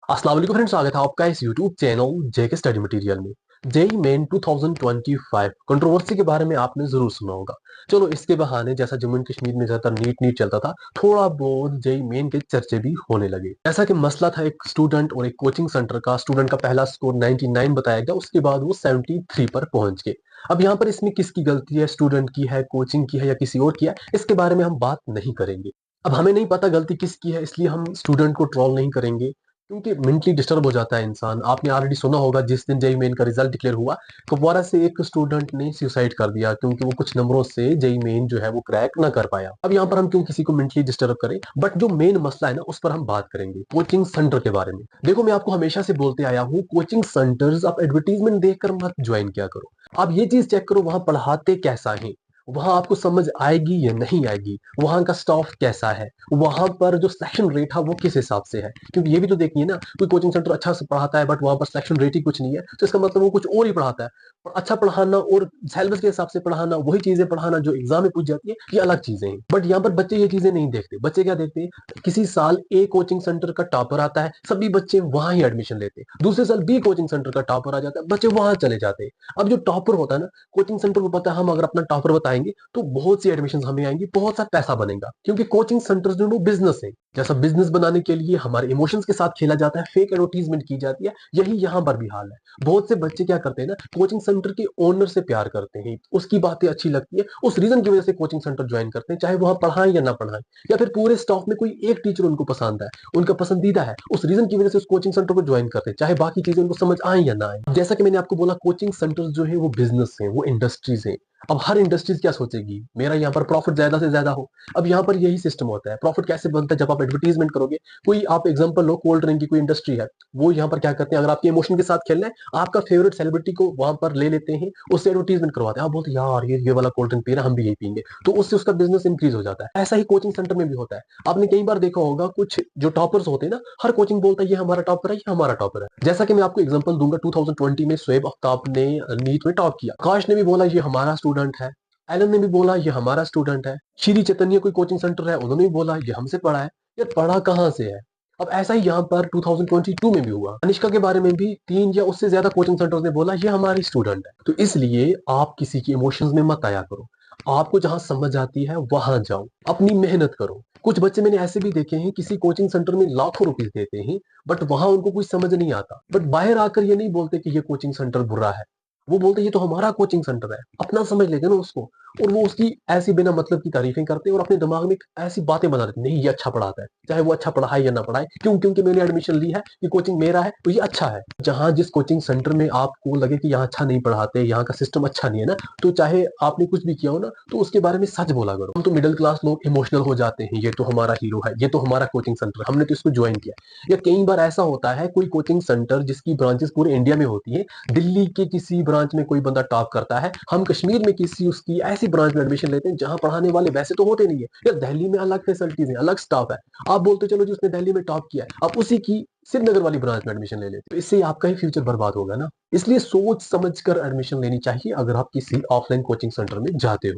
अस्सलाम वालेकुम फ्रेंड्स, स्वागत है आपका इस यूट्यूब चैनल जेके स्टडी मटेरियल में। जेई मेन 2025 कंट्रोवर्सी के बारे में आपने जरूर सुना होगा। चलो इसके बहाने जैसा जम्मू एंड कश्मीर में ज्यादातर नीट नीट चलता था, थोड़ा बहुत जेई मेन के चर्चे भी होने लगे। ऐसा कि मसला था एक स्टूडेंट और एक कोचिंग सेंटर का। स्टूडेंट का पहला स्कोर 99 बताया गया, उसके बाद वो 73 पर पहुंच गए। अब यहाँ पर इसमें किसकी गलती है, स्टूडेंट की है, कोचिंग की है या किसी और की है, इसके बारे में हम बात नहीं करेंगे। अब हमें नहीं पता गलती किसकी है, इसलिए हम स्टूडेंट को ट्रोल नहीं करेंगे, क्योंकि मेंटली डिस्टर्ब हो जाता है इंसान। आपने ऑलरेडी सुना होगा, जिस दिन जेई मेन का रिजल्ट डिक्लेयर हुआ, कुपवारा से एक स्टूडेंट ने सुसाइड कर दिया क्योंकि वो कुछ नंबरों से जेई मेन जो है वो क्रैक ना कर पाया। अब यहाँ पर हम क्यों किसी को मेंटली डिस्टर्ब करें, बट जो मेन मसला है ना उस पर हम बात करेंगे, कोचिंग सेंटर के बारे में। देखो, मैं आपको हमेशा से बोलते आया हूँ, कोचिंग सेंटर्स आप एडवर्टीजमेंट देखकर मत ज्वाइन किया करो। आप ये चीज चेक करो, वहां पढ़ाते कैसा है, वहां आपको समझ आएगी या नहीं आएगी, वहां का स्टाफ कैसा है, वहां पर जो सिलेक्शन रेट है वो किस हिसाब से है। क्योंकि ये भी तो देखिए ना, कोई कोचिंग सेंटर अच्छा से पढ़ाता है बट वहां पर सिलेक्शन रेट ही कुछ नहीं है, तो इसका मतलब वो कुछ और ही पढ़ाता है। और अच्छा पढ़ाना और सिलेबस के हिसाब से पढ़ाना, वही चीजें पढ़ाना जो एग्जाम में पूछ जाती है, ये अलग चीजें हैं। बट यहाँ पर बच्चे ये चीजें नहीं देखते। बच्चे क्या देखते हैं, किसी साल ए कोचिंग सेंटर का टॉपर आता है, सभी बच्चे वहां ही एडमिशन लेते हैं। दूसरे साल बी कोचिंग सेंटर का टॉपर आ जाता है, बच्चे वहां चले जाते हैं। अब जो टॉपर होता है ना, कोचिंग सेंटर को पता है हम अगर अपना टॉपर बताएंगे तो बहुत सी एडमिशन हमें आएंगी, बहुत सा पैसा बनेगा। क्योंकि कोचिंग सेंटर्स जो वो बिजनेस है, जैसा बिजनेस बनाने के लिए हमारे इमोशंस के साथ खेला जाता है, फेक एडवर्टीजमेंट की जाती है, यही यहाँ पर भी हाल है। बहुत से बच्चे क्या करते हैं ना, कोचिंग सेंटर के ओनर से प्यार करते हैं, उसकी बातें अच्छी लगती है, उस रीजन की वजह से कोचिंग सेंटर ज्वाइन करते हैं, चाहे वहां पढ़ाएं या ना पढ़ाएं। या फिर पूरे स्टाफ में कोई एक टीचर उनको पसंद है, उनका पसंदीदा है, उस रीजन की वजह से उस कोचिंग सेंटर को ज्वाइन करते हैं, चाहे बाकी चीजें उनको समझ आए या ना आए। जैसा कि मैंने आपको बोला, कोचिंग सेंटर्स जो है वो बिजनेस है, वो इंडस्ट्रीज है। अब हर इंडस्ट्रीज क्या सोचेगी, मेरा यहाँ पर प्रॉफिट ज्यादा से ज्यादा हो। अब यहाँ पर यही सिस्टम होता है। प्रॉफिट कैसे बनता है, जब आप एडवर्टीजमेंट करोगे। कोई आप एग्जांपल लो, कोल्ड ड्रिंक की कोई इंडस्ट्री है, वो यहाँ पर क्या करते हैं, अगर आपके इमोशन के साथ खेलना है, आपका फेवरेट सेलिब्रिटी को वहां पर ले लेते हैं, उससे एडवर्टीजमेंट करवाते हैं। आप बोलते हैं यार ये वाला कोल्ड ड्रिंक पी रहा है, हम भी यही पीएंगे, तो उससे उसका बिजनेस इंक्रीज हो जाता है। ऐसा ही कोचिंग सेंटर में भी होता है। आपने कई बार देखा होगा, कुछ जो टॉपर्स होते हैं ना, हर कोचिंग बोलता है ये हमारा टॉपर है, ये हमारा टॉपर है। जैसा कि मैं आपको एग्जांपल दूंगा, 2020 में शोएब अख्ताब ने नीट में टॉप किया, आकाश ने भी बोला ये हमारा स्टूडेंट है, एलन ने भी बोला ये हमारा स्टूडेंट है, श्री चैतन्य कोई कोचिंग सेंटर है, उन्होंने भी बोला ये हमसे पढ़ा है। यार पढ़ा कहाँ से है। अब ऐसा ही यहाँ पर 2022 में भी हुआ, अनिष्का के बारे में भी 3 या उससे ज्यादा कोचिंग सेंटर्स ने बोला ये हमारी स्टूडेंट है। तो इसलिए आप किसी की इमोशंस में मत आया करो। आपको जहां समझ आती है वहां जाओ, अपनी मेहनत करो। कुछ बच्चे मैंने ऐसे भी देखे हैं, किसी कोचिंग सेंटर में लाखों रुपए देते हैं, बट वहां उनको कुछ समझ नहीं आता, बट बाहर आकर ये नहीं बोलते कि ये कोचिंग सेंटर बुरा है। वो बोलते ये तो हमारा कोचिंग सेंटर है, अपना समझ लेते ना उसको। और वो उसकी ऐसी बिना मतलब की तारीफें करते हैं और अपने दिमाग में ऐसी बातें बना देते, नहीं ये अच्छा पढ़ाता है, चाहे वो अच्छा पढ़ाए या ना पढ़ाए। क्यों? क्योंकि मैंने एडमिशन ली है, ये कोचिंग मेरा है, तो ये अच्छा है। जहां जिस कोचिंग सेंटर में आपको लगे कि यहाँ अच्छा नहीं पढ़ाते, यहाँ का सिस्टम अच्छा नहीं है ना, तो चाहे आपने कुछ भी किया हो ना, तो उसके बारे में सच बोला करो। हम तो मिडिल क्लास लोग इमोशनल हो जाते हैं, ये तो हमारा हीरो है, ये तो हमारा कोचिंग सेंटर, हमने तो इसको ज्वाइन किया। या कई बार ऐसा होता है, कोई कोचिंग सेंटर जिसकी ब्रांचेस पूरे इंडिया में होती है, दिल्ली के किसी ब्रांच में कोई बंदा टॉप करता है, हम कश्मीर में किसी उसकी ऐसी ब्रांच में एडमिशन लेते हैं जहां पढ़ाने वाले वैसे तो होते नहीं है। यार दिल्ली में अलग फैसिलिटीज है, अलग स्टाफ है, आप बोलते चलो जी उसने दिल्ली में टॉप किया है, आप उसी की श्रीनगर वाली ब्रांच में एडमिशन ले लेते, तो इससे आपका ही फ्यूचर बर्बाद होगा ना। इसलिए सोच समझ कर एडमिशन लेनी चाहिए अगर आप किसी ऑफलाइन कोचिंग सेंटर में जाते हो।